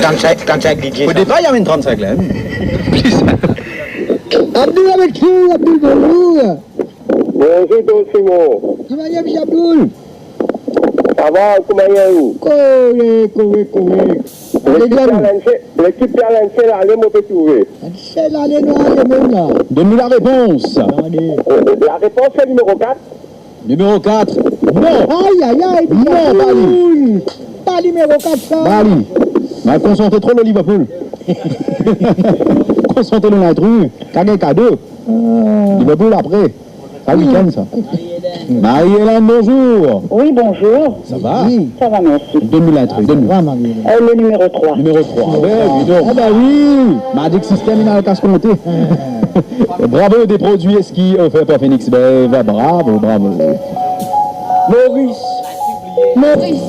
35 DJ. Au départ, il y avait une 35 là. Abdoul avec nous, Abdoul, bonjour. Bonjour, Don Simon. Comment y est, Abdoul? Ça va, comment y est-vous? Correct. L'équipe qui a lancé l'année, on peut trouver. C'est l'année noire, les mêmes là. Donne-nous la réponse. La réponse est numéro 4. Numéro 4. Non. Aïe, Non, Bali. Pas numéro 4, ça. Bali. Mais concentrez trop le Liverpool. Concentrez le l'intrus. Cadeau cadeau. Liverpool après. Pas week-end ça. Marie-Hélène, bonjour. Oui, bonjour. Ça va? Ça va, merci. Donne-nous l'intrus. Le numéro 3. Numéro 3. Ouais, dis donc. Ah bah oui. Magic System, il n'a qu'à se compter. Bravo des produits ski offerts par Phoenix Bev. Bravo. Maurice.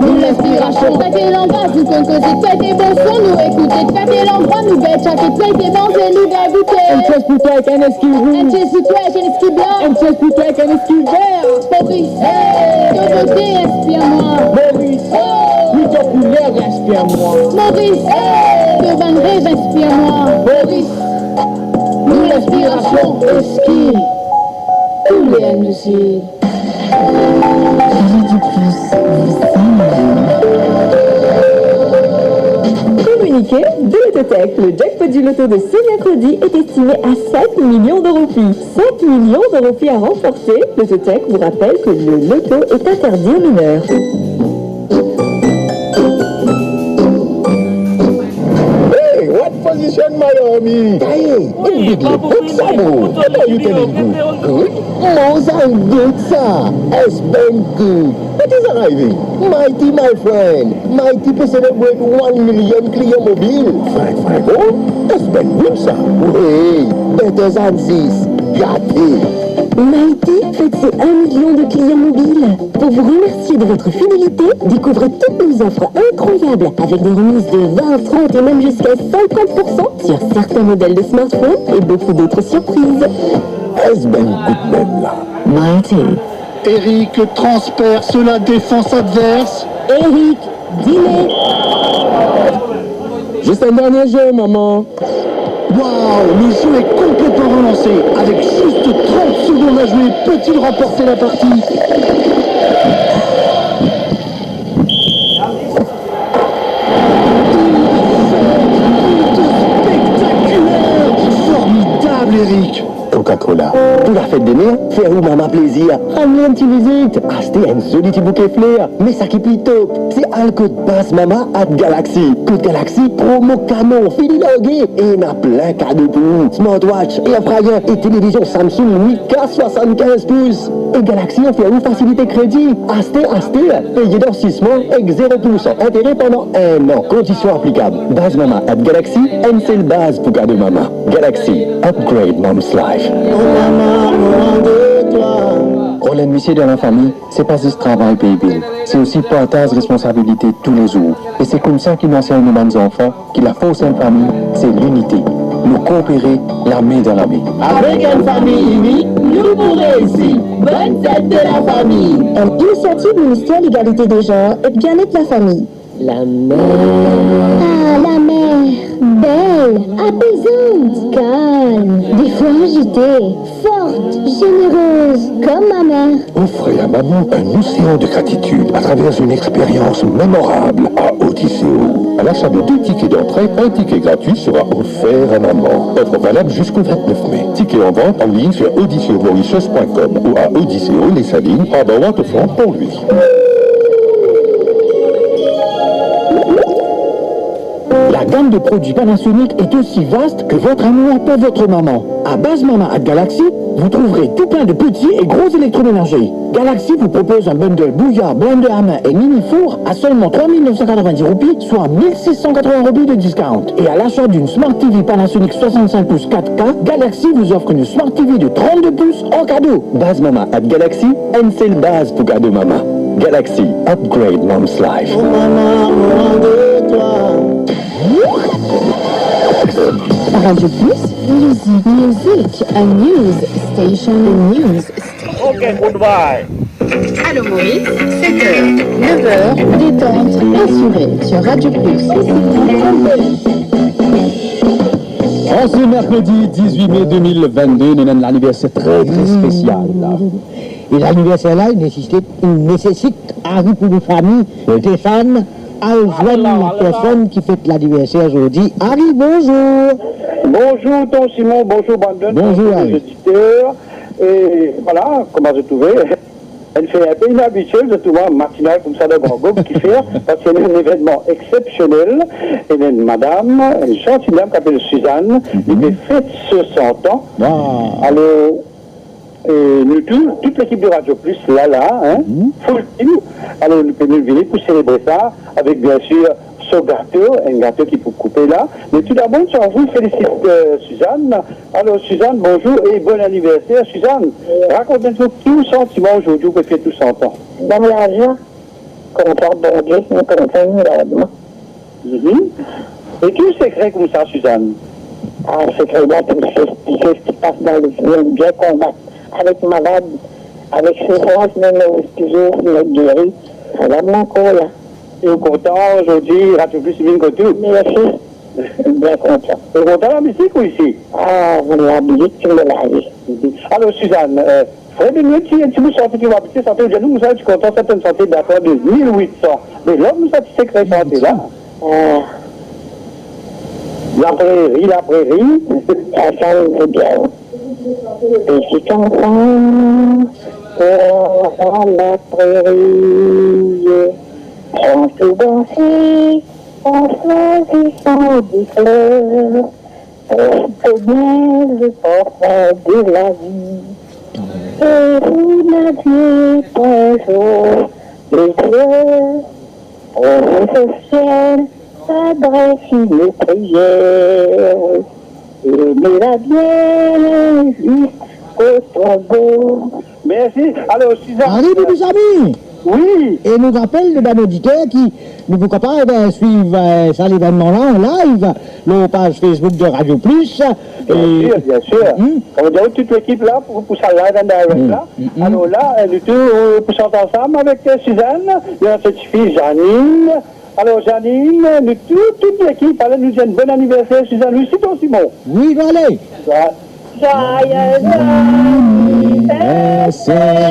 Nous l'inspiration, traiter l'endroit, nous composer, traiter bon son, nous écouter, traiter l'endroit, nous bête, chaque traiter manger, nous débuter. Un chaise pour toi avec un ski rouge. Un chaise pour toi avec un ski blanc. Un chaise pour toi avec un ski vert. Maurice, de beauté, inspire-moi. Maurice, lui de couleur, inspire-moi. Maurice, de van rêve, inspire-moi. Maurice, Nous l'inspiration, au ski. Tous les musiques. Communiqué de l'Autothèque, le jackpot du loto de ce mercredi est estimé à 7 millions d'euros. 7 millions d'euros à remporter. L'Autothèque vous rappelle que le loto est interdit aux mineurs. Hey, what position, Miami? Hey, big lip, Sabo. What are you telling me? Good? Mozart good, sir. It's been good. What is arriving? Mighty, my friend. Mighty to celebrate 1 million client mobile. Frank, oh? It's been good, sir. Hey, better than this. Got it. Mighty fête ses 1 million de clients mobiles. Pour vous remercier de votre fidélité, découvrez toutes nos offres incroyables avec des remises de 20, 30 et même jusqu'à 50% sur certains modèles de smartphones et beaucoup d'autres surprises. It's been good, même là. Mighty. Eric transperce la défense adverse. Eric, dîner. Juste un dernier jeu, maman. Waouh, le jeu est complètement relancé. Avec juste 30 secondes à jouer, peut-il remporter la partie? Spectaculaire! Formidable, Eric! Coca-Cola. Pour la fête des mères, faire-vous maman plaisir. Ramenez un petit visite. Achetez un joli petit bouquet fleurs. Mais ça qui est top, c'est le code passe maman à Galaxy. Code Galaxy, promo canon, fini logué. Et il y a plein cadeaux pour vous. Smartwatch, air fryer et télévision Samsung 8K 75 pouces. Et Galaxy a fait une facilité crédit. Achetez. Payez dans 6 mois avec 0% intérêt pendant 1 an. Conditions applicables. Base maman à Galaxy, c'est le base pour cadeau maman. Galaxy, upgrade mom's life. Rôle l'amitié dans la famille, c'est pas juste travail baby. C'est aussi partage responsabilité tous les jours. Et c'est comme ça qu'il enseigne aux enfants que la force en famille, c'est l'unité. Nous coopérer la main dans la main. Avec une famille unie, nous pourrons réussir. Bonne fête de la famille. Une initiative ministère de l'égalité des genres et de bien-être de la famille. La mère. Ah, la mère, belle, apaisante, calme, des fois agitée, forte, généreuse, comme ma mère. Offrez à maman un océan de gratitude à travers une expérience mémorable à Odysséo. À l'achat de 2 tickets d'entrée, un ticket gratuit sera offert à maman. Offre valable jusqu'au 29 mai. Ticket en vente en ligne sur odysseomauritius.com ou à Odysséo les Salines, à Waterfront pour lui. La gamme de produits Panasonic est aussi vaste que votre amour pour votre maman. À base maman à Galaxy, vous trouverez tout plein de petits et gros électroménagers. Galaxy vous propose un bundle bouillard, blender à main et mini four à seulement 3 990 roupies, soit 1 680 roupies de discount. Et à l'achat d'une Smart TV Panasonic 65 pouces 4K, Galaxy vous offre une Smart TV de 32 pouces en cadeau. Base maman à Galaxy, c'est le base pour cadeau maman. Galaxy, upgrade mom's life. Oh maman, loin de toi. Radio Plus, music, a news station, Okay, goodbye. Allô Maurice, 7h, 9h, détente assurée sur Radio Plus. En ce mercredi 18 mai 2022, nous avons l'anniversaire très spécial. Et l'anniversaire là, il nécessite Harry pour les familles, des fans, à joindre la personne qui fête l'anniversaire aujourd'hui. Harry, bonjour. Bonjour Don Simon, bonjour Brandon, bonjour les auditeurs. Et voilà, comment je trouvais. Elle fait un peu inhabituel de trouver un matinal comme ça de grand groupe qui fait, parce qu'il y a un événement exceptionnel. Et il y a une madame, une gentille dame qui s'appelle Suzanne, qui fête ce 100 ans. Alors, nous tous, toute l'équipe de Radio Plus, là, full team. Alors, nous pouvons venir pour célébrer ça, avec bien sûr ce gâteau, un gâteau qui peut couper là. Mais tout d'abord, je vous félicite Suzanne. Alors Suzanne, bonjour et bon anniversaire. Suzanne, racontez-nous tout sentiment aujourd'hui pour faire tout 100 ans. Dans la joie, content de Dieu, content de Et tout secret comme ça, Suzanne? Ah, secret là, tout ce qui passe dans le film, bien combattre avec malade, avec souffrance, mais toujours nous guérir. Ça va mon corps là. Et au content aujourd'hui, Radio Plus, c'est bien content. Merci. Bien content. Et au content la musique ou ici? Ah, vous la musique, tu me l'as dit. Alors Suzanne, Fred et nous, si vous sortez, tu vas habiter, santé, nous sommes contents, certaines santé d'accord de 1800. Mais là, nous sommes secret santé là. La prairie, ça me bien. Petit enfant, pour la prairie. On peut danser en choisissant des fleurs, on peut bien le parfum de la vie. Et vous n'aviez pas un jour les yeux, pour le ciel s'adresse une prière. Aimez-la bien jusqu'au tombeau. Merci. Alors, Suzanne. Allez, mes amis. Oui. Et nous rappelle de auditeurs qui ne sont capables de suivre cet événement-là en live, la page Facebook de Radio Plus. Bien sûr. On a toute l'équipe là pour ça live and direct là. Alors là, nous tous pour chanter ensemble avec Suzanne, il y a cette fille Janine. Alors Janine, nous toute l'équipe, alors nous disons bon anniversaire Suzanne, nous citons Simon. Oui, allez. Joyeux anniversaire,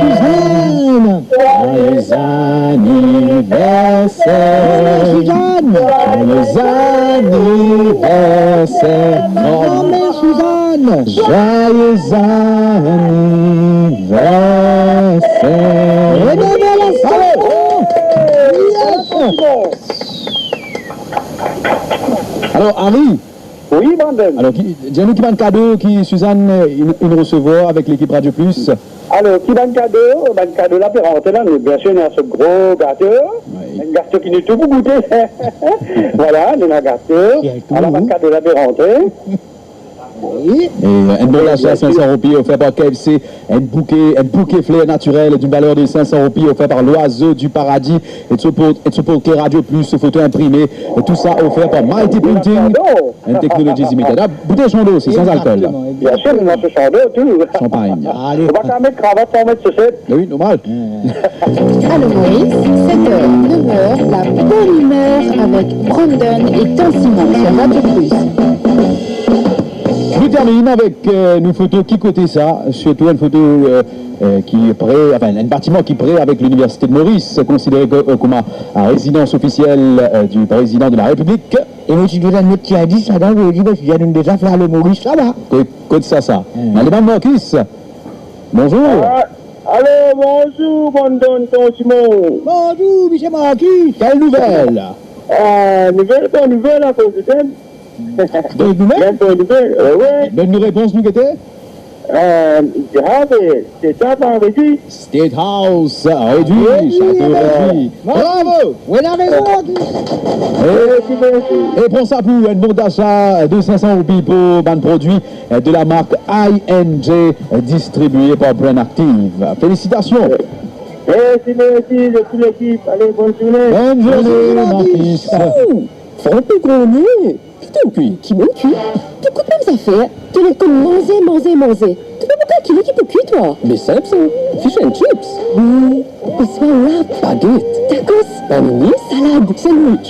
Suzanne. Joyeux anniversaire, Suzanne. Joyeux anniversaire, Oh, mais Suzanne. joyeux anniversaire. Et de la Alors Harry. Oui, Brandon. Alors, dis-nous qui va un cadeau qui Suzanne une recevoir avec l'équipe Radio Plus. Alors, qui va un cadeau là, pour rentrer là, bien sûr, il y a ce gros gâteau, un gâteau qui n'est tout pour goûter. Voilà, il y a un gâteau, alors un cadeau là, pour rentrer. Oui. Et un bon achat à 500 roupies offert par KFC, un bouquet fleur naturel d'une valeur de 500 roupies offert par l'Oiseau du Paradis, et tout pour que Radio Plus, photo imprimée, et tout ça offert par Mighty Printing, une technologie limitée. Bouteille Chando, c'est sans alcool. Bien sûr, nous avons ce Chando, tout. Champagne. Allez. On va quand même mettre cravate sans mettre chaussette. Oui, normal. Allô Maurice, 7h, 9h, la bonne humeur avec Brandon et Don Simon sur Radio Plus. Nous terminons avec une photo qui côté ça, surtout une photo qui est près, enfin un bâtiment qui est près avec l'université de Maurice, considéré comme la résidence officielle du président de la République. Et moi, si je donne notre petit indice, ça donne, je dis, parce qu'il y a une déjà fait le Maurice là-bas. Côté ça. Allez, Mme Marcus. Bonjour. Allô, bonjour, Brandon, Don Simon. Bonjour, M. Marquis. Quelle nouvelle? Nouvelle à cause de thème. Donc, nous-mêmes? Oui. Donne nous réponse, nous, qu'était? C'est ça, pas réduit. State House, réduit, château réduit. Bravo. Oui, la raison, Et prends ça pour un bon d'achat de 500 roupies pour un produit de la marque ING distribué par Brain Active. Félicitations. Merci de toute l'équipe. Allez, bonne journée. Bonne journée, mon fils. Faut un peu grogner. Putain, qui me tue. Tu coupes même affaires. Tu l'as comme manger. Tu peux pas qui veut qu'il te cuit, toi? Mais simple, ça. Fish and chips. Oui. Ou soit wrap. Baguette. Tacos. Panini. Salade. Sandwich.